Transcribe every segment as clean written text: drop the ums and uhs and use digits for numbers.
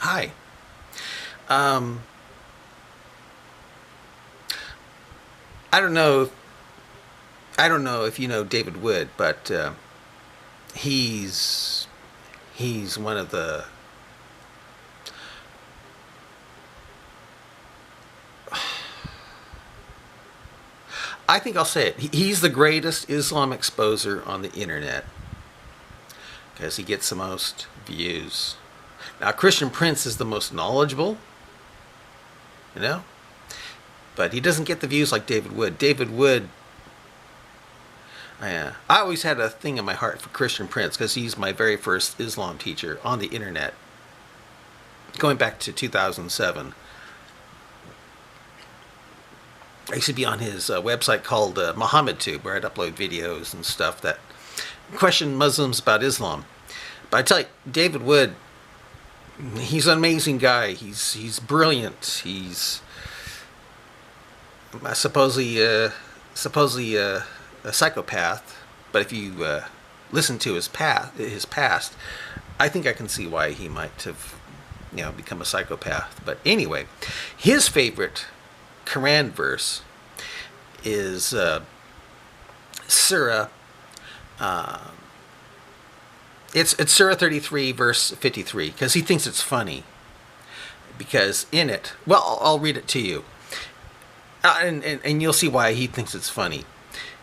Hi. Um, I don't know. I don't know if you know David Wood, but he's he's one of the. I think I'll say it. He's the greatest Islam exposer on the internet because he gets the most views. Now, Christian Prince is the most knowledgeable, you know, but he doesn't get the views like David Wood. David Wood. I always had a thing in my heart for Christian Prince because he's my very first Islam teacher on the internet, going back to 2007. I used to be on his website called MuhammadTube, where I'd upload videos and stuff that question Muslims about Islam. But I tell you, David Wood, he's an amazing guy. He's brilliant. He's supposedly a psychopath. But if you listen to his past, I think I can see why he might have, become a psychopath. But anyway, his favorite Quran verse is Surah. It's Surah 33, verse 53, because he thinks it's funny. Because in it, well, I'll read it to you, and you'll see why he thinks it's funny.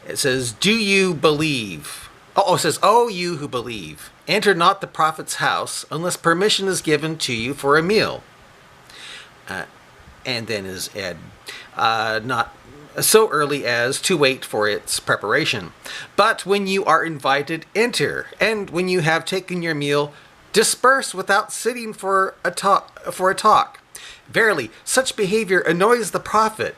It says, "Do you believe?" Oh, it says, "Oh, you who believe, enter not the prophet's house unless permission is given to you for a meal." And then is add, not so early as to wait for its preparation. But when you are invited, enter, and when you have taken your meal, disperse without sitting for a talk. Verily, such behavior annoys the prophet,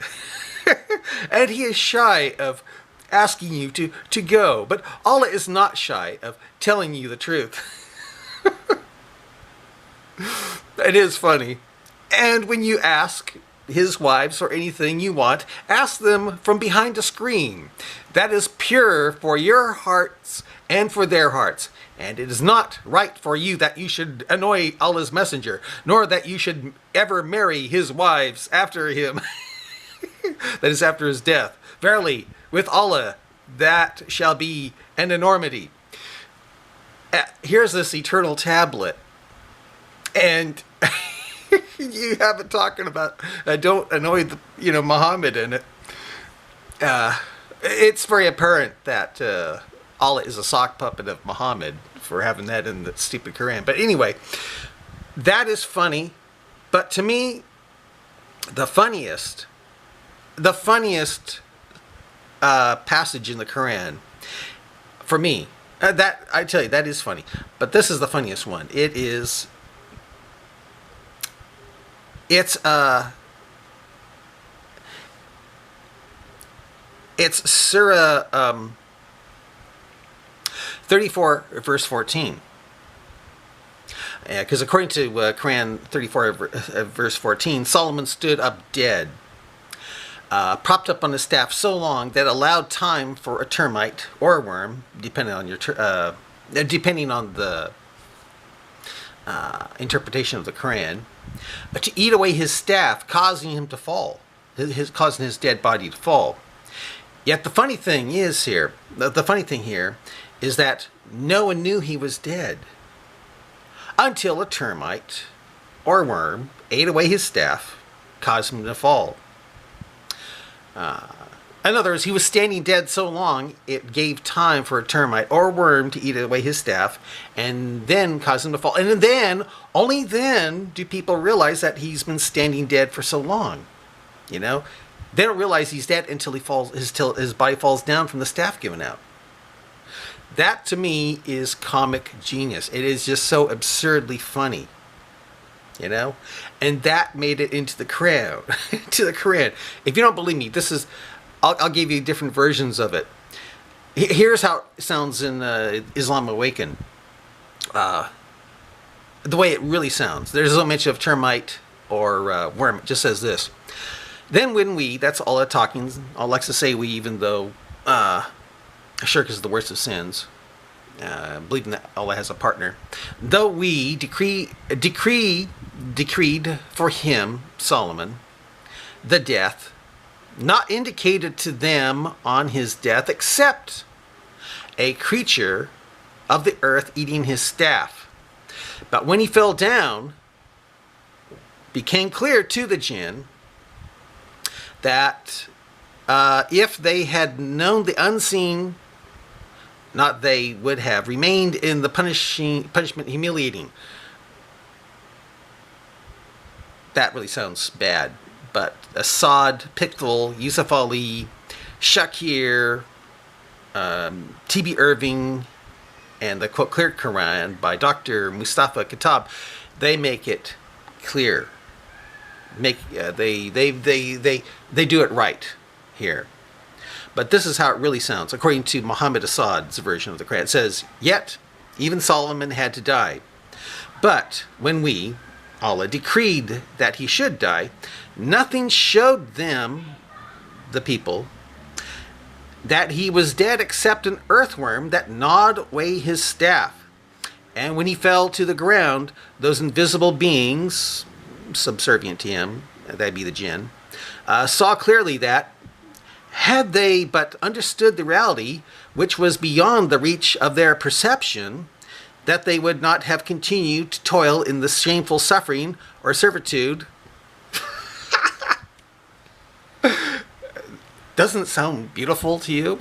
and he is shy of asking you to go. But Allah is not shy of telling you the truth. It is funny. And when you ask his wives for anything you want, ask them from behind a screen. That is pure for your hearts and for their hearts. And it is not right for you that you should annoy Allah's messenger, nor that you should ever marry his wives after him. That is, after his death. Verily, with Allah, that shall be an enormity. Here's this eternal tablet. And you have it talking about don't annoy Muhammad in it. It's very apparent that Allah is a sock puppet of Muhammad for having that in the stupid Quran. But anyway, that is funny. But to me, the funniest passage in the Quran, for me, that I tell you, that is funny. But this is the funniest one. It's Surah 34, verse 14. Because according to Quran 34, verse 14, Solomon stood up dead, propped up on his staff so long that it allowed time for a termite or a worm, depending on the interpretation of the Quran, to eat away his staff, causing him to fall, causing his dead body to fall. Yet the funny thing here is that no one knew he was dead until a termite or worm ate away his staff, caused him to fall. In other words, he was standing dead so long, it gave time for a termite or worm to eat away his staff, and then cause him to fall. And then, only then, do people realize that he's been standing dead for so long. They don't realize he's dead until his body falls down from the staff giving out. That, to me, is comic genius. It is just so absurdly funny. And that made it into the Quran. To the Quran. If you don't believe me, I'll give you different versions of it. Here's how it sounds in Islam Awakened. The way it really sounds. There's no mention of termite or worm. It just says this. Then when we, that's Allah talking, Allah likes to say we, even though shirk is the worst of sins, believing that Allah has a partner. Though we decree decreed for him, Solomon, the death, not indicated to them on his death, except a creature of the earth eating his staff. But when he fell down, became clear to the jinn that if they had known the unseen, not they would have remained in the punishment humiliating. That really sounds bad. But Assad, Pickle, Yusuf Ali, Shakir, T.B. Irving, and the quote Clear Quran by Dr. Mustafa Kitab, they make it clear. They do it right here. But this is how it really sounds, according to Muhammad Assad's version of the Quran. It says, "Yet, even Solomon had to die. But when we, Allah, decreed that he should die, nothing showed them, the people, that he was dead except an earthworm that gnawed away his staff. And when he fell to the ground, those invisible beings, subservient to him, that'd be the jinn, saw clearly that, had they but understood the reality, which was beyond the reach of their perception, that they would not have continued to toil in the shameful suffering or servitude." Doesn't it sound beautiful to you?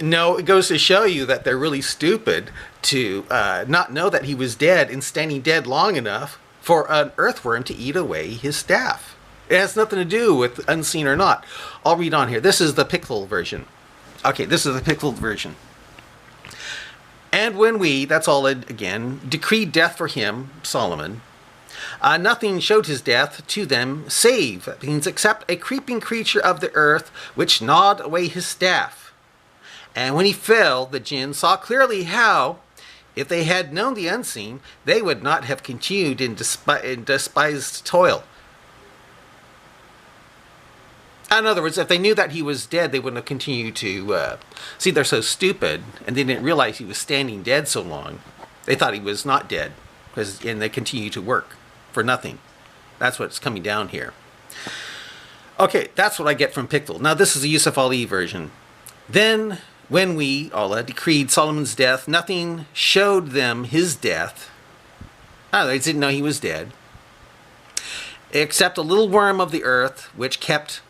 No, it goes to show you that they're really stupid to not know that he was dead and standing dead long enough for an earthworm to eat away his staff. It has nothing to do with unseen or not. I'll read on here. This is the Pickle version. Okay, this is the Pickled version. "And when we," that's all again, "decreed death for him, Solomon, nothing showed his death to them save, that means except a creeping creature of the earth which gnawed away his staff. And when he fell, the jinn saw clearly how, if they had known the unseen, they would not have continued in despised toil." In other words, if they knew that he was dead, they wouldn't have continued to... see, they're so stupid, and they didn't realize he was standing dead so long. They thought he was not dead, and they continue to work for nothing. That's what's coming down here. Okay, that's what I get from Pickle. Now, this is the Yusuf Ali version. "Then, when we, Allah, decreed Solomon's death, nothing showed them his death." They didn't know he was dead. "Except a little worm of the earth, which kept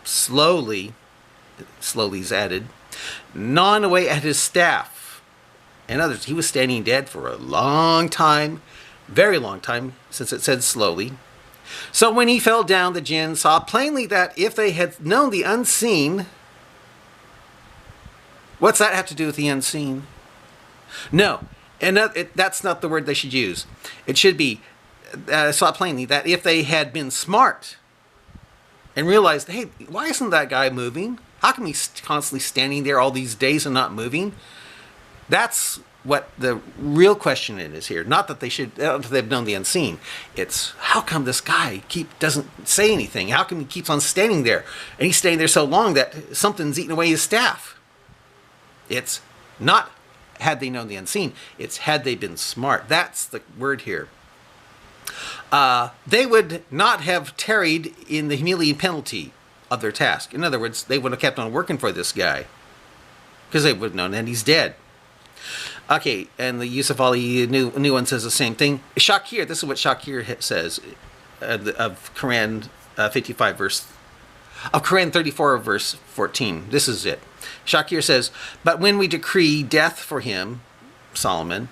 slowly's added, gnawing away at his staff." In other words, he was standing dead for a long time, very long time, since it said slowly. "So when he fell down, the jinn saw plainly that if they had known the unseen..." What's that have to do with the unseen? No, and that's not the word they should use. It should be, saw plainly that if they had been smart and realized, hey, why isn't that guy moving? How come he's constantly standing there all these days and not moving? That's what the real question is here. Not that they've known the unseen. It's, how come this guy doesn't say anything? How come he keeps on standing there? And he's standing there so long that something's eating away his staff. It's not had they known the unseen. It's had they been smart. That's the word here. They would not have tarried in the humiliating penalty of their task. In other words, they would have kept on working for this guy because they would have known that he's dead. Okay, and the Yusuf Ali new one says the same thing. Shakir, this is what Shakir says of Quran 55 verse of Quran 34 verse 14. This is it. Shakir says, "But when we decree death for him, Solomon,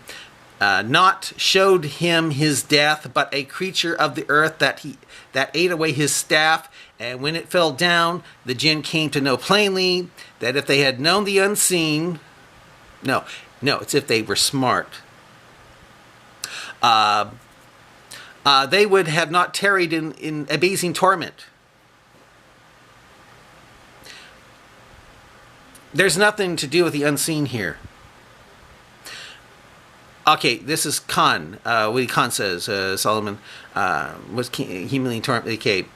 not showed him his death, but a creature of the earth that ate away his staff. And when it fell down, the jinn came to know plainly that if they had known the unseen..." No, it's if they were smart. "They would have not tarried in abasing torment." There's nothing to do with the unseen here. Okay, this is Khan. What Khan says, Solomon was humiliating torment. Okay.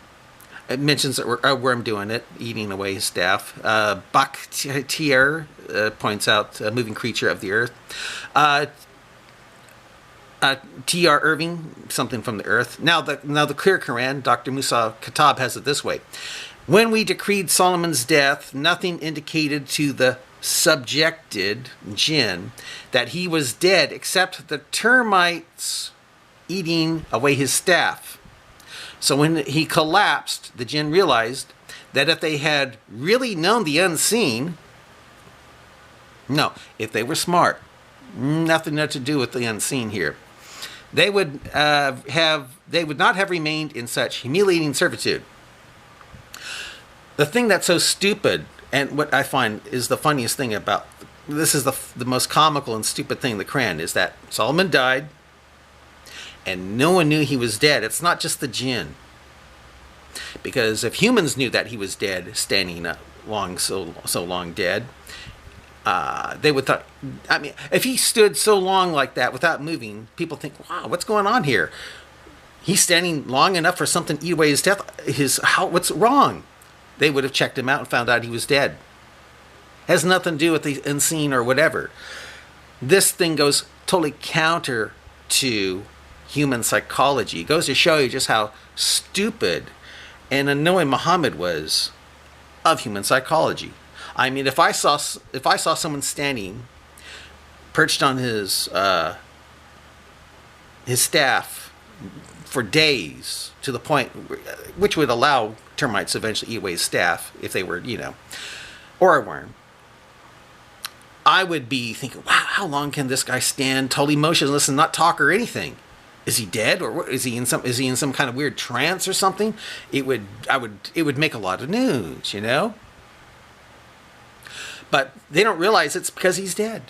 It mentions a worm doing it, eating away his staff. Bakhtiar points out a moving creature of the earth. T.R. Irving, something from the earth. Now the clear Quran, Dr. Musa Khattab has it this way. When we decreed Solomon's death, nothing indicated to the subjected jinn that he was dead except the termites eating away his staff. So when he collapsed, the jinn realized that if they had really known the unseen, if they were smart, nothing to do with the unseen here, they would not have remained in such humiliating servitude. The thing that's so stupid, and what I find is the funniest thing about this, is the most comical and stupid thing in the Quran, is that Solomon died and no one knew he was dead. It's not just the jinn. Because if humans knew that he was dead, standing up so long dead, they would thought, I mean, if he stood so long like that without moving, people think, wow, what's going on here? He's standing long enough for something to eat away his death. What's wrong? They would have checked him out and found out he was dead. Has nothing to do with the unseen or whatever. This thing goes totally counter to human psychology. It goes to show you just how stupid and annoying Muhammad was of human psychology. I mean, if I saw someone standing, perched on his staff for days, to the point which would allow termites to eventually eat away his staff if they were, or a worm, I would be thinking, wow, how long can this guy stand totally motionless and not talk or anything? Is he dead, or is he in some kind of weird trance or something? It would make a lot of news, But they don't realize it's because he's dead.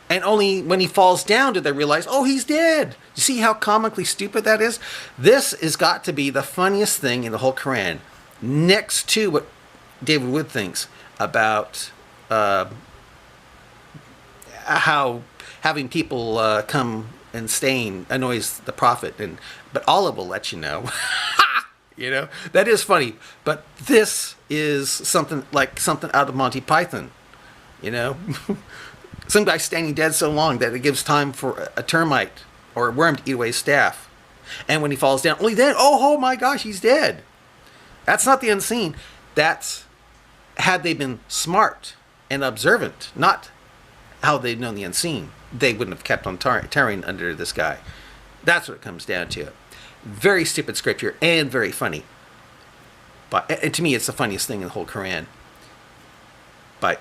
And only when he falls down do they realize, oh, he's dead. You see how comically stupid that is? This has got to be the funniest thing in the whole Quran, next to what David Wood thinks about how having people come and staying annoys the prophet. But Allah will let you know. That is funny. But this is something out of Monty Python. Some guy standing dead so long that it gives time for a termite or a worm to eat away his staff. And when he falls down, only then, oh my gosh, he's dead. That's not the unseen. That's had they been smart and observant, not how they'd known the unseen, they wouldn't have kept on tearing under this guy. That's what it comes down to. Very stupid scripture and very funny. And to me, it's the funniest thing in the whole Quran. Bye.